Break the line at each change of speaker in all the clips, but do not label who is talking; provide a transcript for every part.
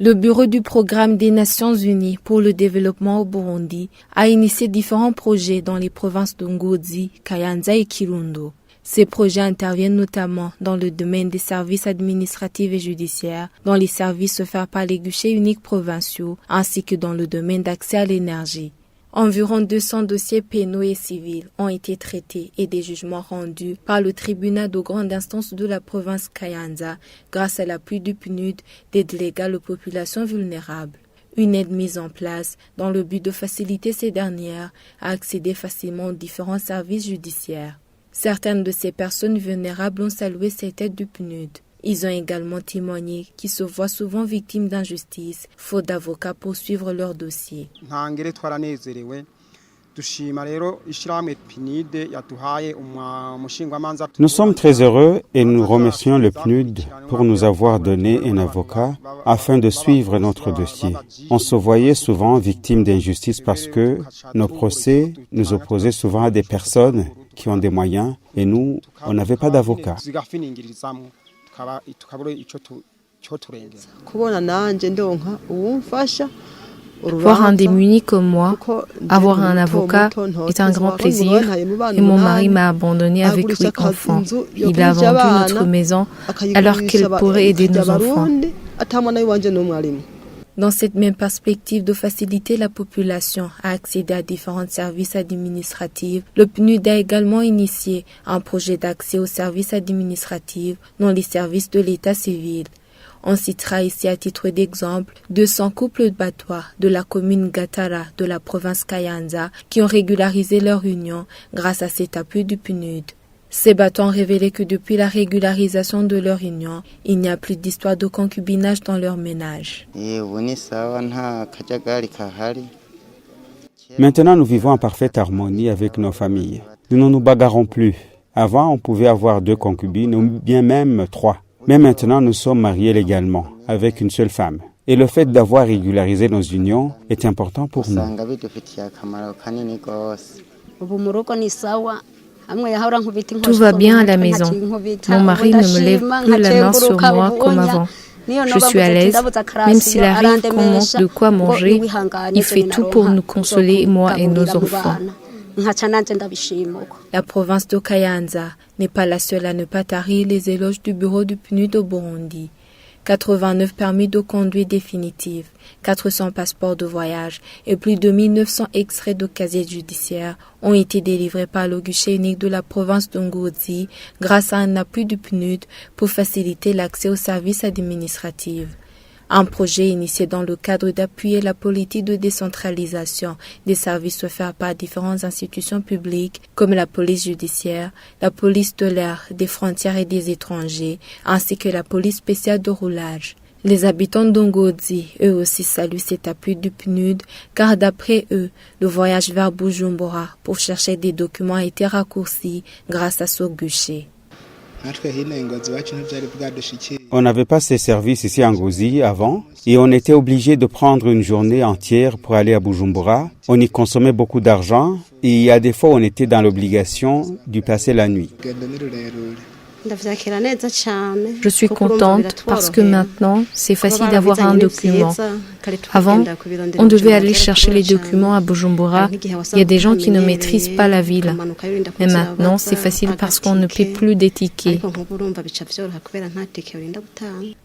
Le Bureau du Programme des Nations Unies pour le développement au Burundi a initié différents projets dans les provinces de Ngozi, Kayanza et Kirundo. Ces projets interviennent notamment dans le domaine des services administratifs et judiciaires, dans les services offerts par les guichets uniques provinciaux, ainsi que dans le domaine d'accès à l'énergie. Environ 200 dossiers pénaux et civils ont été traités et des jugements rendus par le tribunal de grande instance de la province Kayanza grâce à l'appui du PNUD d'aide légale aux populations vulnérables. Une aide mise en place dans le but de faciliter ces dernières à accéder facilement aux différents services judiciaires. Certaines de ces personnes vulnérables ont salué cette aide du PNUD. Ils ont également témoigné qu'ils se voient souvent victimes d'injustice, faute d'avocats pour suivre leur dossier.
Nous sommes très heureux et nous remercions le PNUD pour nous avoir donné un avocat afin de suivre notre dossier. On se voyait souvent victimes d'injustice parce que nos procès nous opposaient souvent à des personnes qui ont des moyens et nous, on n'avait pas d'avocat.
Voir un démuni comme moi, avoir un avocat est un grand plaisir et mon mari m'a abandonné avec 8 enfants. Il a vendu notre maison alors qu'il pourrait aider nos enfants. Dans cette même perspective de faciliter la population à accéder à différents services administratifs, le PNUD a également initié un projet d'accès aux services administratifs dans les services de l'état civil. On citera ici à titre d'exemple 200 couples de Batwa de la commune Gatara de la province Kayanza qui ont régularisé leur union grâce à cet appui du PNUD. Ces bateaux ont révélé que depuis la régularisation de leur union, il n'y a plus d'histoire de concubinage dans leur ménage.
Maintenant, nous vivons en parfaite harmonie avec nos familles. Nous ne nous bagarrons plus. Avant, on pouvait avoir 2 concubines ou bien même 3. Mais maintenant, nous sommes mariés légalement, avec une seule femme. Et le fait d'avoir régularisé nos unions est important pour nous.
Tout va bien à la maison. Mon mari ne me lève plus la main sur moi comme avant. Je suis à l'aise. Même s'il arrive qu'on manque de quoi manger, il fait tout pour nous consoler, moi et nos enfants. La province de Kayanza n'est pas la seule à ne pas tarir les éloges du bureau du PNUD au Burundi. 89 permis de conduire définitifs, 400 passeports de voyage et plus de 1900 extraits de casiers judiciaires ont été délivrés par le guichet unique de la province de Ngozi grâce à un appui du PNUD pour faciliter l'accès aux services administratifs. Un projet initié dans le cadre d'appuyer la politique de décentralisation des services offerts par différentes institutions publiques comme la police judiciaire, la police de l'air, des frontières et des étrangers, ainsi que la police spéciale de roulage. Les habitants d'Ongozi, eux aussi, saluent cet appui du PNUD, car d'après eux, le voyage vers Bujumbura pour chercher des documents a été raccourci grâce à ce guichet.
On n'avait pas ces services ici à Ngozi avant et on était obligé de prendre une journée entière pour aller à Bujumbura. On y consommait beaucoup d'argent et il y a des fois on était dans l'obligation d'y passer la nuit.
Je suis contente parce que maintenant, c'est facile d'avoir un document. Avant, on devait aller chercher les documents à Bujumbura. Il y a des gens qui ne maîtrisent pas la ville. Mais maintenant, c'est facile parce qu'on ne paie plus des tickets.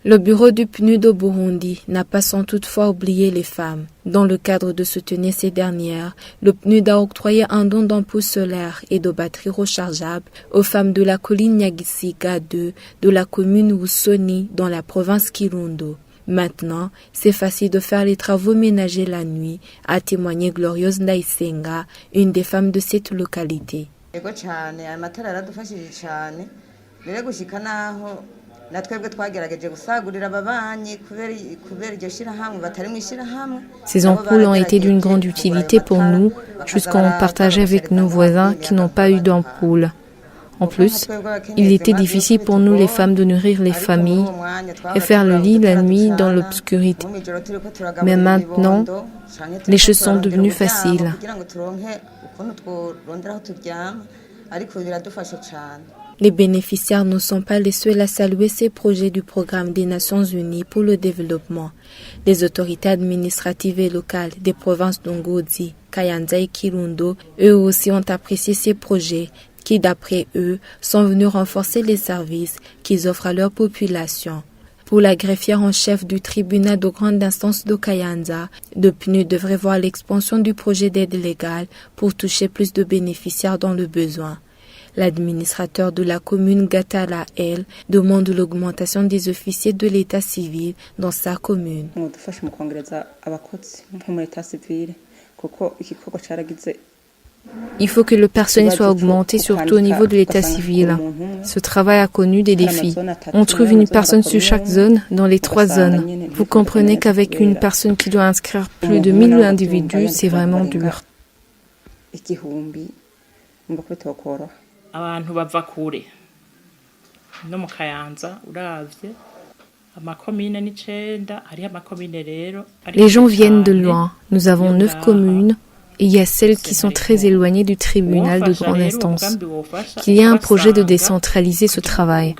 Le bureau du PNUD au Burundi n'a pas sans toutefois oublié les femmes. Dans le cadre de soutenir ces dernières, le PNUD a octroyé un don d'ampoules solaires et de batteries rechargeables aux femmes de la colline Nyagisiga 2 de la commune Wusoni dans la province Kirundo. Maintenant, c'est facile de faire les travaux ménagers la nuit, a témoigné Glorieuse Ndaisenga, une des femmes de cette localité. Ces ampoules ont été d'une grande utilité pour nous, jusqu'à en partager avec nos voisins qui n'ont pas eu d'ampoules. En plus, il était difficile pour nous les femmes de nourrir les familles et faire le lit la nuit dans l'obscurité. Mais maintenant, les choses sont devenues faciles. Les bénéficiaires ne sont pas les seuls à saluer ces projets du programme des Nations Unies pour le développement. Les autorités administratives et locales des provinces d'Ongodzi, Kayanza et Kirundo, eux aussi ont apprécié ces projets qui, d'après eux, sont venus renforcer les services qu'ils offrent à leur population. Pour la greffière en chef du tribunal de grande instance de Kayanza, le PNUD devrait voir l'expansion du projet d'aide légale pour toucher plus de bénéficiaires dans le besoin. L'administrateur de la commune Gatala, elle, demande l'augmentation des officiers de l'état civil dans sa commune.
Il faut que le personnel soit augmenté, surtout au niveau de l'état civil. Ce travail a connu des défis. On trouve une personne sur chaque zone, dans les 3 zones. Vous comprenez qu'avec une personne qui doit inscrire plus de 1000 individus, c'est vraiment dur. Les gens viennent de loin. Nous avons 9 communes. Et il y a celles qui sont très éloignées du tribunal de grande instance. Qu'il y a un projet de décentraliser ce travail,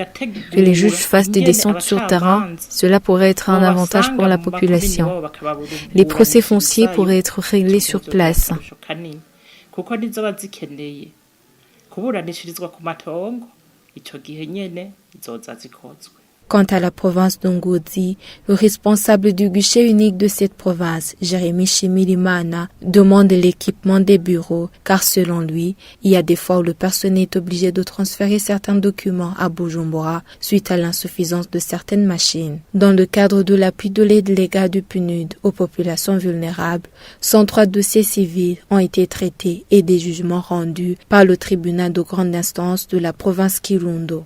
que les juges fassent des descentes sur terrain, cela pourrait être un avantage pour la population. Les procès fonciers pourraient être réglés sur place.
Quant à la province d'Ongodzi, le responsable du guichet unique de cette province, Jérémy Chimilimana, demande l'équipement des bureaux, car selon lui, il y a des fois où le personnel est obligé de transférer certains documents à Bujumbura suite à l'insuffisance de certaines machines. Dans le cadre de l'appui de l'aide légale du PNUD aux populations vulnérables, 103 dossiers civils ont été traités et des jugements rendus par le tribunal de grande instance de la province Kirundo.